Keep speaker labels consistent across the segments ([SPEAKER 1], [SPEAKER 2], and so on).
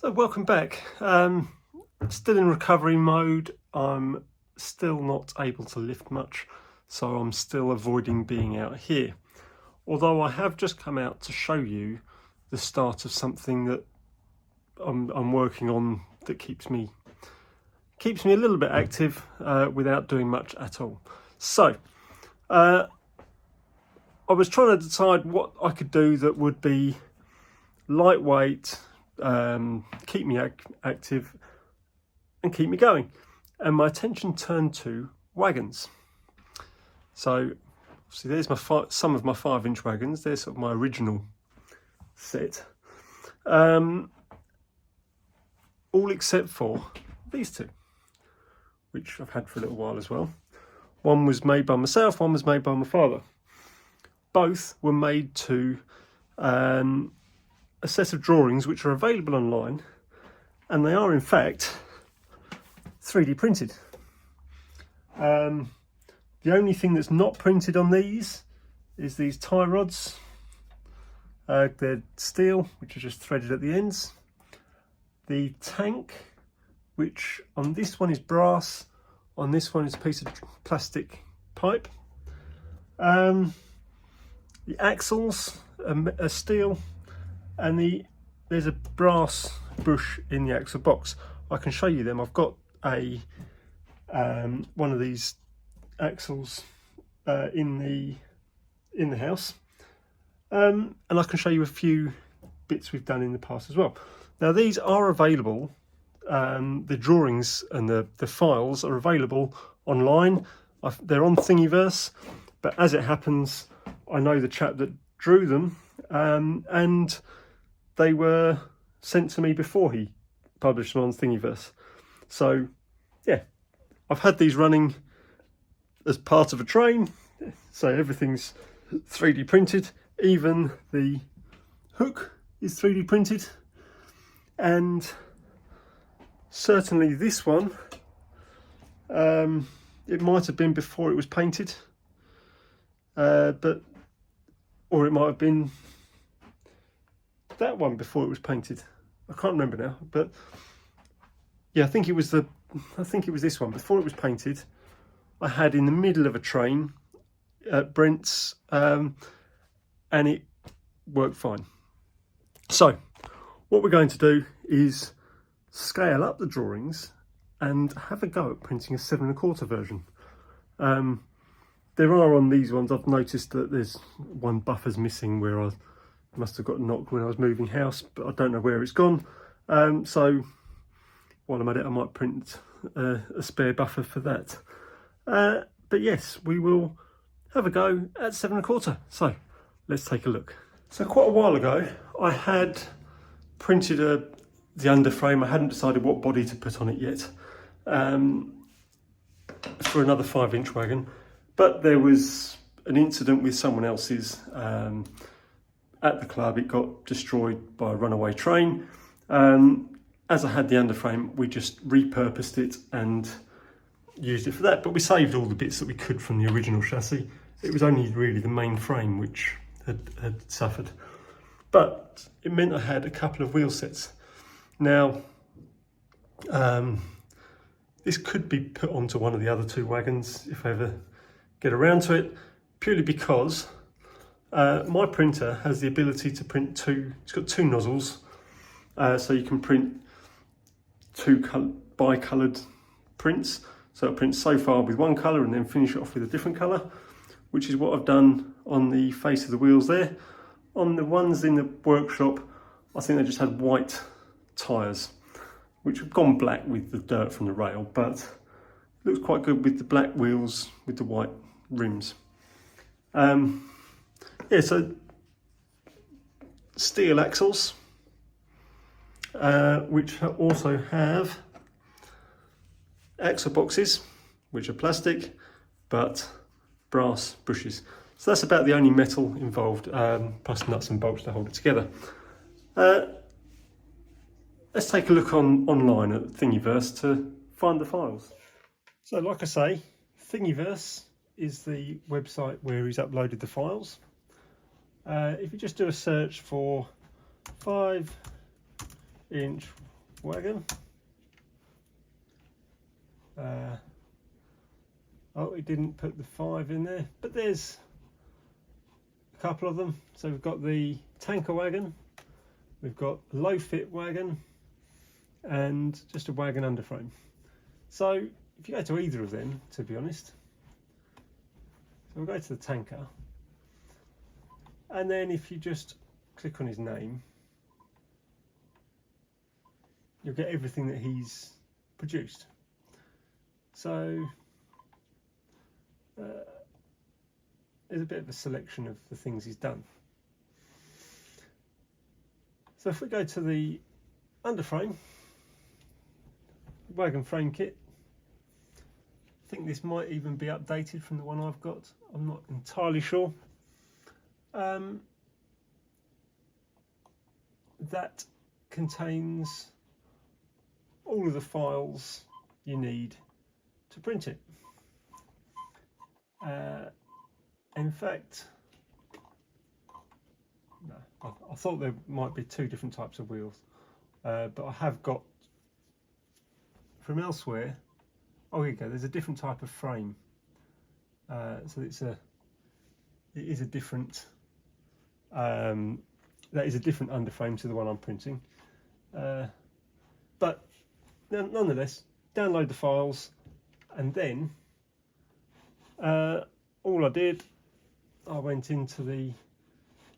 [SPEAKER 1] So welcome back. Still in recovery mode. I'm still not able to lift much, so I'm still avoiding being out here. Although I have just come out to show you the start of something that I'm working on that keeps me a little bit active without doing much at all. So I was trying to decide what I could do that would be lightweight, keep me active and keep me going, and my attention turned to wagons. So see, there's some of my 5-inch wagons. There's sort of my original set, all except for these two, which I've had for a little while as well. One was made by myself, one was made by my father. Both were made to a set of drawings which are available online, and they are in fact 3D printed. The only thing that's not printed on these is these tie rods. They're steel, which are just threaded at the ends. The tank, which on this one is brass, on this one is a piece of plastic pipe. The axles are steel, and there's a brass bush in the axle box. I can show you them. I've got a one of these axles in the house, and I can show you a few bits we've done in the past as well. Now these are available. The drawings and the files are available online. They're on Thingiverse, but as it happens, I know the chap that drew them, and they were sent to me before he published them on Thingiverse. So yeah, I've had these running as part of a train, so everything's 3D printed. Even the hook is 3D printed, and certainly this one, it might have been before it was painted, or it might have been that one before it was painted. I can't remember now, but yeah, I think it was this one before it was painted. I had in the middle of a train at Brent's, and it worked fine. So what we're going to do is scale up the drawings and have a go at printing a 7 1/4 version. There are on these ones, I've noticed that there's one buffer's missing where I must have got knocked when I was moving house, but I don't know where it's gone. So while I'm at it, I might print a spare buffer for that. But yes, we will have a go at 7 1/4. So let's take a look. So quite a while ago, I had printed the underframe. I hadn't decided what body to put on it yet, for another 5-inch wagon. But there was an incident with someone else's at the club. It got destroyed by a runaway train. As I had the underframe, we just repurposed it and used it for that. But we saved all the bits that we could from the original chassis. It was only really the main frame which had suffered. But it meant I had a couple of wheel sets. Now, this could be put onto one of the other 2 wagons if I ever get around to it, purely because my printer has the ability to print it's got 2 nozzles, so you can print 2 bi-coloured prints. So it prints so far with one colour and then finish it off with a different colour, which is what I've done on the face of the wheels there. On the ones in the workshop, I think they just had white tyres, which have gone black with the dirt from the rail, but it looks quite good with the black wheels with the white rims. Yeah, so steel axles, which also have axle boxes, which are plastic, but brass bushes. So that's about the only metal involved, plus nuts and bolts to hold it together. Let's take a look online at Thingiverse to find the files. So like I say, Thingiverse is the website where he's uploaded the files. If you just do a search for 5-inch Wagon. Oh, it didn't put the 5 in there, but there's a couple of them. So we've got the tanker wagon, we've got a low fit wagon, and just a wagon underframe. So if you go to either of them, to be honest, so we'll go to the tanker, and then if you just click on his name, you'll get everything that he's produced. So there's a bit of a selection of the things he's done. So if we go to the underframe, wagon frame kit, I think this might even be updated from the one I've got. I'm not entirely sure. That contains all of the files you need to print it. In fact, no, I thought there might be 2 different types of wheels, but I have got from elsewhere. Oh, here you go. There's a different type of frame, so it is a different. That is a different underframe to the one I'm printing, but nonetheless, download the files, and then all I did, I went into the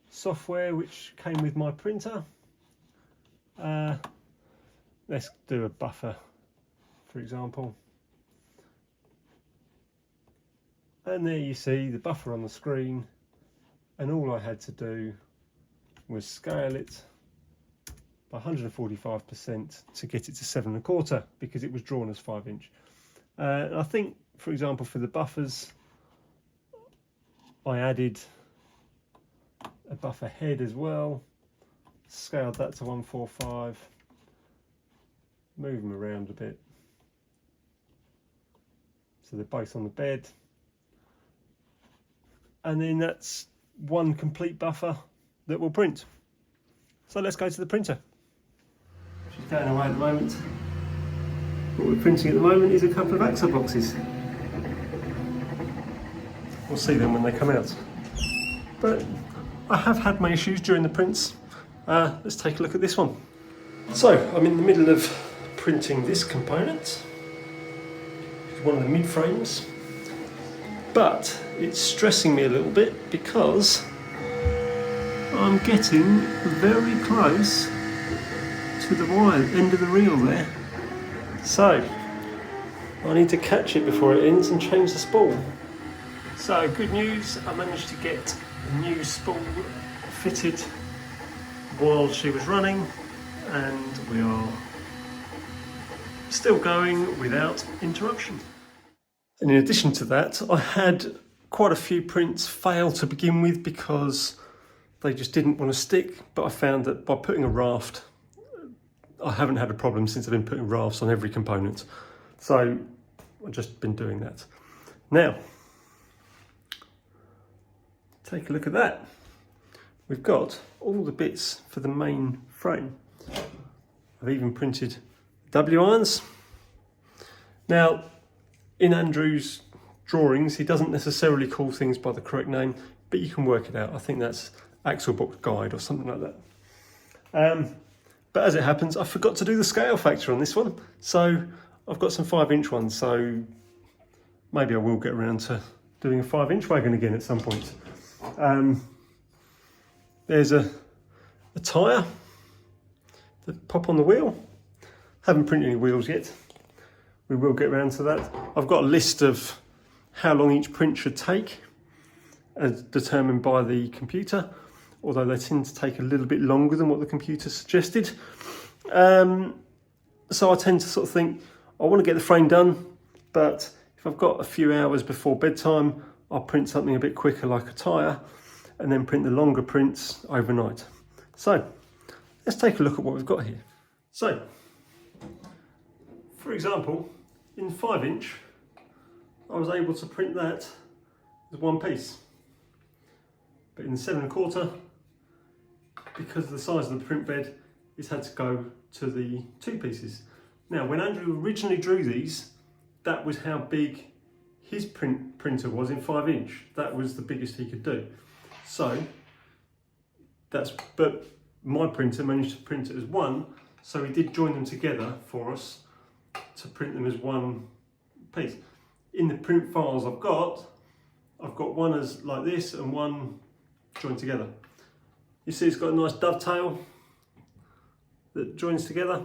[SPEAKER 1] software which came with my printer. Let's do a buffer, for example. And there you see the buffer on the screen, and all I had to do was scale it by 145% to get it to 7¼ because it was drawn as 5-inch. I think, for example, for the buffers, I added a buffer head as well, scaled that to 145, move them around a bit so they're both on the bed, and then that's one complete buffer that will print. So let's go to the printer. She's going away at the moment. What we're printing at the moment is a couple of axle boxes. We'll see them when they come out. But I have had my issues during the prints. Let's take a look at this one. So I'm in the middle of printing this component, one of the mid frames, but it's stressing me a little bit because I'm getting very close to the end of the reel there. So I need to catch it before it ends and change the spool. So good news, I managed to get a new spool fitted while she was running, and we are still going without interruption. And in addition to that, I had quite a few prints fail to begin with because they just didn't want to stick, but I found that by putting a raft, I haven't had a problem since I've been putting rafts on every component. So I've just been doing that. Now, take a look at that. We've got all the bits for the main frame. I've even printed W-irons. Now, in Andrew's drawings, he doesn't necessarily call things by the correct name, but you can work it out. I think that's Axle Box Guide or something like that. But as it happens, I forgot to do the scale factor on this one. So I've got some 5-inch ones, so maybe I will get around to doing a 5-inch wagon again at some point. There's a tyre that pop on the wheel. Haven't printed any wheels yet. We will get around to that. I've got a list of how long each print should take as determined by the computer, although they tend to take a little bit longer than what the computer suggested. So I tend to sort of think, I want to get the frame done, but if I've got a few hours before bedtime, I'll print something a bit quicker like a tyre and then print the longer prints overnight. So let's take a look at what we've got here. So, for example, in 5-inch, I was able to print that as one piece. But in the 7¼ because of the size of the print bed, it's had to go to the 2 pieces. Now, when Andrew originally drew these, that was how big his printer was in 5-inch. That was the biggest he could do. So but my printer managed to print it as 1, so he did join them together for us to print them as 1 piece. In the print files I've got one as like this and one joined together. You see it's got a nice dovetail that joins together.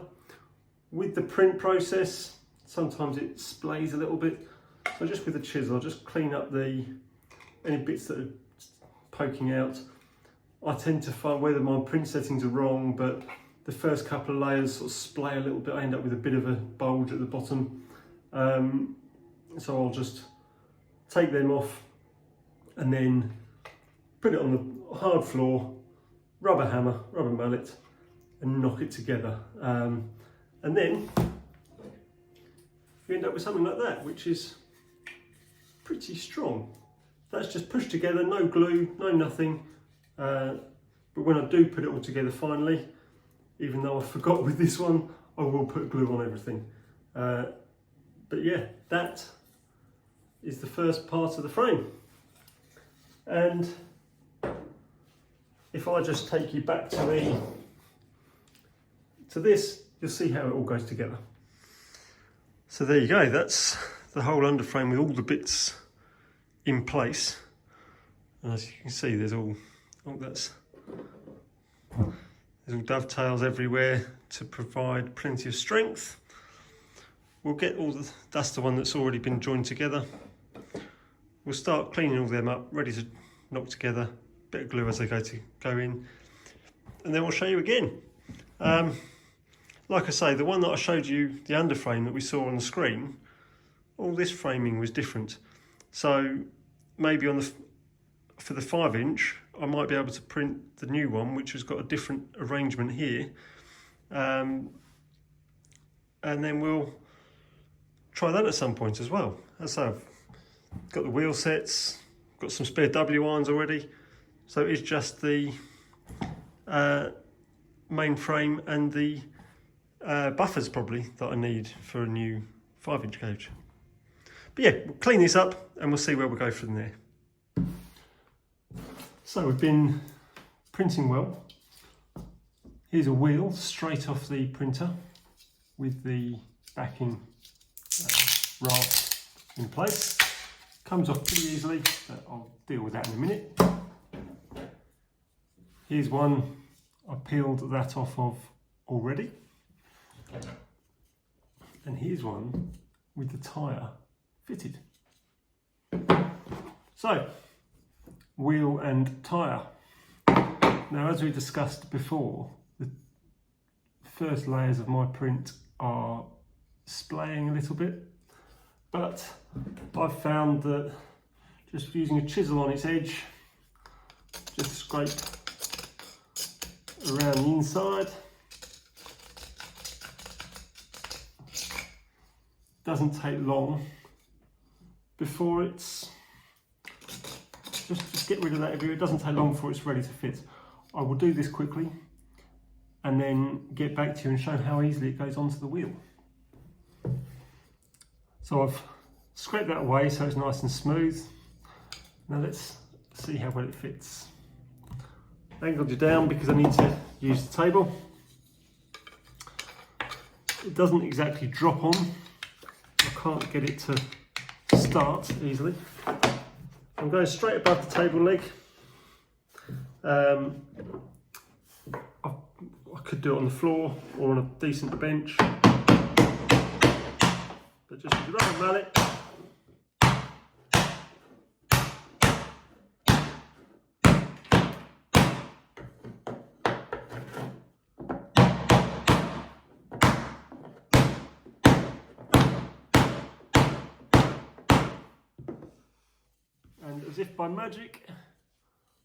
[SPEAKER 1] With the print process, sometimes it splays a little bit. So just with the chisel, I'll just clean up any bits that are poking out. I tend to find whether my print settings are wrong, but the first couple of layers sort of splay a little bit. I end up with a bit of a bulge at the bottom. So I'll just take them off and then put it on the hard floor, rubber hammer, rubber mallet, and knock it together. And then you end up with something like that, which is pretty strong. That's just pushed together, no glue, no nothing. But when I do put it all together finally, even though I forgot with this one, I will put glue on everything. But yeah, that is the first part of the frame. And if I just take you back to this, you'll see how it all goes together. So there you go, that's the whole underframe with all the bits in place. And as you can see, there's all dovetails everywhere to provide plenty of strength. We'll get that's the one that's already been joined together. We'll start cleaning all them up, ready to knock together, bit of glue as they go in, and then we'll show you again. Like I say, the one that I showed you, the underframe that we saw on the screen, all this framing was different. So maybe for the 5-inch, I might be able to print the new one, which has got a different arrangement here. And then we'll try that at some point as well. As I've got the wheel sets, got some spare W irons already. So it's just the main frame and the buffers probably that I need for a new 5-inch gauge. But yeah, we'll clean this up and we'll see where we go from there. So we've been printing well. Here's a wheel straight off the printer with the backing raft in place. Comes off pretty easily, but I'll deal with that in a minute. Here's one I peeled that off of already. And here's one with the tyre fitted. So, wheel and tyre. Now, as we discussed before, the first layers of my print are splaying a little bit, but I've found that just using a chisel on its edge, just scrape around the inside, doesn't take long before it's just get rid of that everywhere. It doesn't take long before it's ready to fit. I will do this quickly and then get back to you and show how easily it goes onto the wheel. So I've scraped that away so it's nice and smooth. Now let's see how well it fits. Angled you down because I need to use the table. It doesn't exactly drop on. I can't get it to start easily. I'm going straight above the table leg. I could do it on the floor or on a decent bench, but just with the rubber mallet. And as if by magic,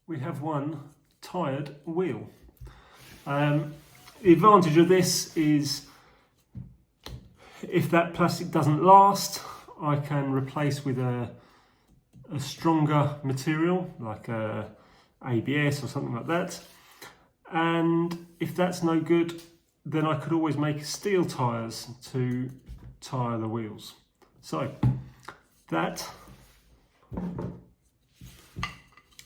[SPEAKER 1] we have one tired wheel. The advantage of this is if that plastic doesn't last, I can replace with a stronger material like ABS or something like that. And if that's no good, then I could always make steel tyres to tyre the wheels. So that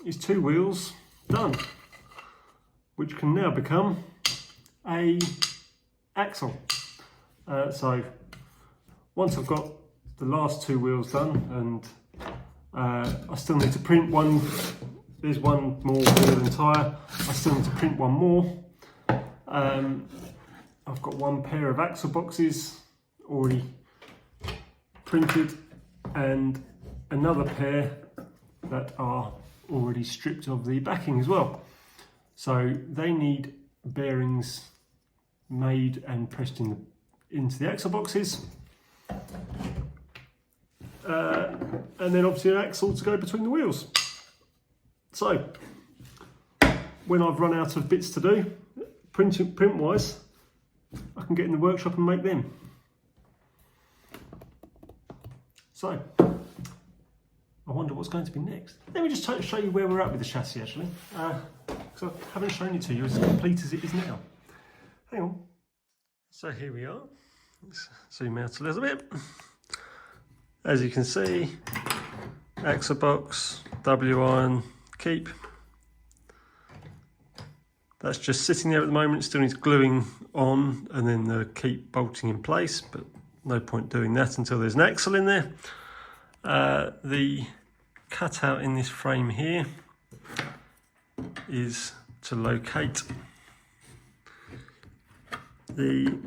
[SPEAKER 1] is 2 wheels done, which can now become a axle. So once I've got the last 2 wheels done, and I still need to print one, there's one more wheel and tyre, I still need to print one more. I've got 1 pair of axle boxes already printed and another pair that are already stripped of the backing as well. So they need bearings made and pressed into the axle boxes. And then obviously an axle to go between the wheels. So when I've run out of bits to do, print wise, I can get in the workshop and make them. So I wonder what's going to be next. Let me just show you where we're at with the chassis actually, because I haven't shown it to you as complete as it is now. Hang on. So here we are. Let's zoom out a little bit. As you can see, axle box, W-iron, keep. That's just sitting there at the moment, still needs gluing on and then the keep bolting in place, but no point doing that until there's an axle in there. The cutout in this frame here is to locate the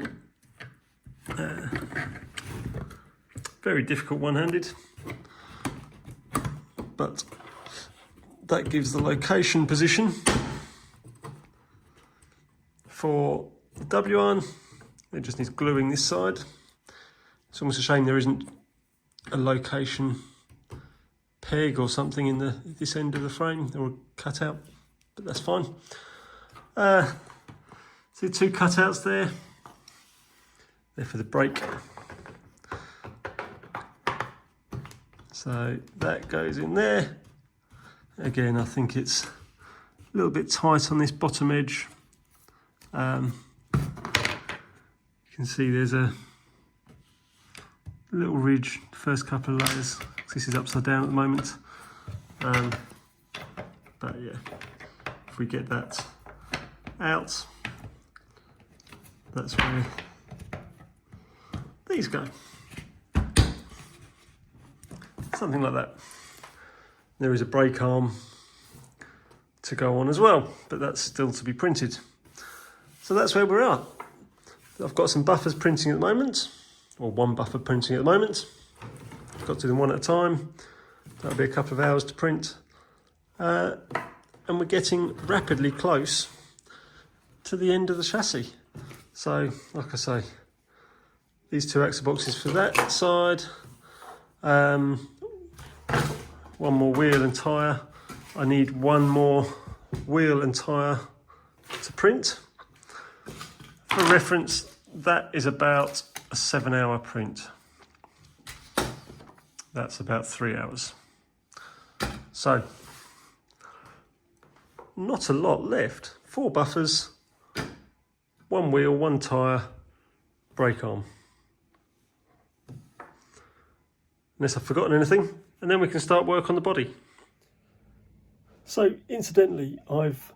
[SPEAKER 1] very difficult one-handed, but that gives the location position for the W-iron. It just needs gluing this side. It's almost a shame there isn't a location peg or something in this end of the frame, or a cutout, but that's fine. See 2 cutouts there. They're for the brake. So that goes in there. Again, I think it's a little bit tight on this bottom edge. You can see there's a little ridge, first couple of layers. This is upside down at the moment. But yeah, if we get that out, that's where these go. Something like that. There is a brake arm to go on as well, but that's still to be printed. So that's where we're at. I've got some buffers printing at the moment, or 1 buffer printing at the moment. I've got to do them one at a time. That'll be a couple of hours to print. And we're getting rapidly close to the end of the chassis. So, like I say, these 2 axle boxes for that side. 1 more wheel and tyre. I need 1 more wheel and tyre to print. For reference, that is about a 7-hour print. That's about 3 hours. So, not a lot left. 4 buffers, 1 wheel, 1 tyre, brake arm. Unless I've forgotten anything, and then we can start work on the body. So, incidentally, I've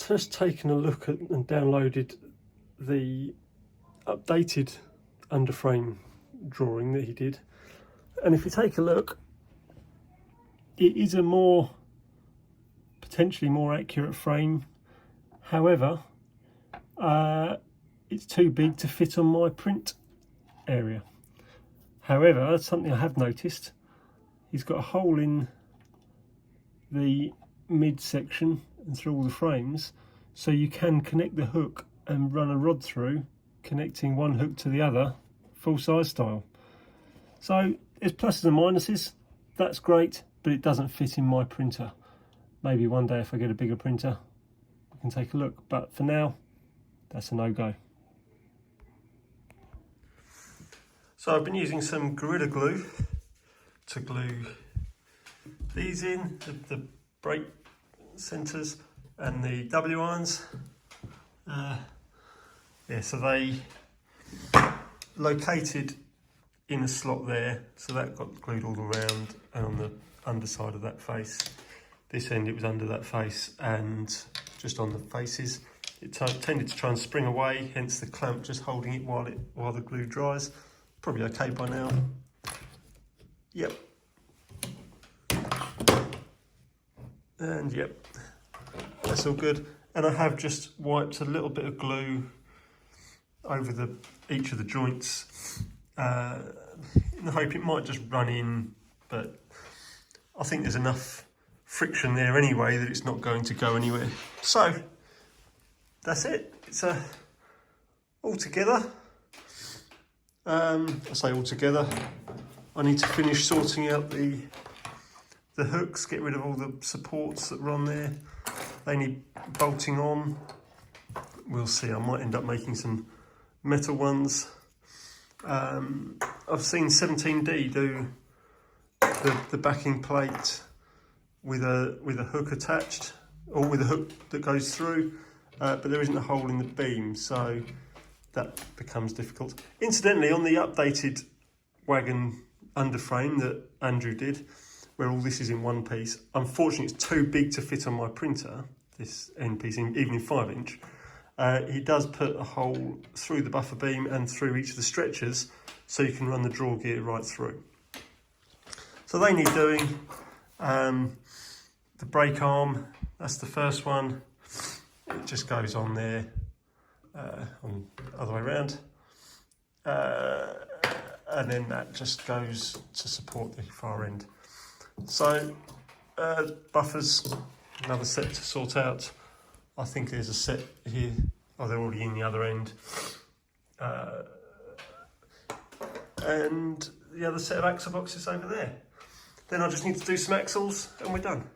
[SPEAKER 1] just taken a look at and downloaded the updated underframe drawing that he did, and if you take a look, it is a potentially more accurate frame. However, it's too big to fit on my print area. However, something I have noticed, he's got a hole in the mid section and through all the frames, so you can connect the hook and run a rod through, connecting one hook to the other, full size style. So there's pluses and minuses. That's great, but it doesn't fit in my printer. Maybe one day if I get a bigger printer, we can take a look, but for now, that's a no-go. So I've been using some Gorilla Glue to glue these in, the brake centres and the W-irons. Yeah, so they located in a slot there, so that got glued all around, and on the underside of that face. This end it was under that face and just on the faces. It tended to try and spring away, hence the clamp just holding it while the glue dries. Probably okay by now. Yep. And yep, that's all good. And I have just wiped a little bit of glue over each of the joints in the hope it might just run in, but I think there's enough friction there anyway that it's not going to go anywhere. So that's it. It's all together. I say all together. I need to finish sorting out the hooks, get rid of all the supports that were on there. They need bolting on. We'll see. I might end up making some metal ones. I've seen 17D do the backing plate with a hook attached, or with a hook that goes through, but there isn't a hole in the beam, so that becomes difficult. Incidentally, on the updated Wagon underframe that Andrew did, where all this is in one piece, unfortunately it's too big to fit on my printer, this end piece, even in 5-inch. He does put a hole through the buffer beam and through each of the stretchers, so you can run the draw gear right through. So they need doing. The brake arm, that's the first one. It just goes on there, on the other way around. And then that just goes to support the far end. So buffers, another set to sort out. I think there's a set here. Oh, they're already in the other end. And the other set of axle boxes over there. Then I just need to do some axles and we're done.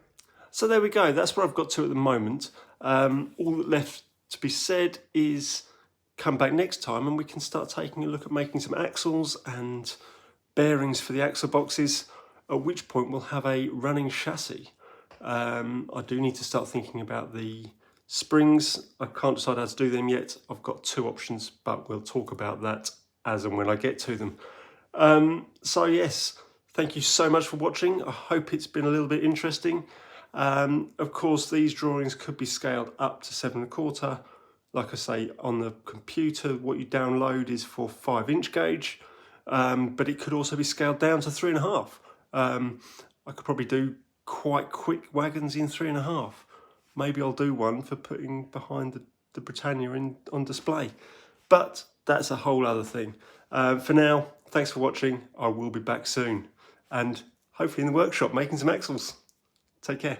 [SPEAKER 1] So there we go, that's where I've got to at the moment. All that left to be said is come back next time and we can start taking a look at making some axles and bearings for the axle boxes, at which point we'll have a running chassis. I do need to start thinking about the springs. I can't decide how to do them yet. I've got 2 options, but we'll talk about that as and when I get to them. So yes, thank you so much for watching. I hope it's been a little bit interesting. Of course, these drawings could be scaled up to 7¼ Like I say, on the computer, what you download is for 5-inch gauge, but it could also be scaled down to 3½. I could probably do quite quick wagons in 3½. Maybe I'll do one for putting behind the Britannia on display. But that's a whole other thing. For now, thanks for watching. I will be back soon. And hopefully in the workshop making some axles. Take care.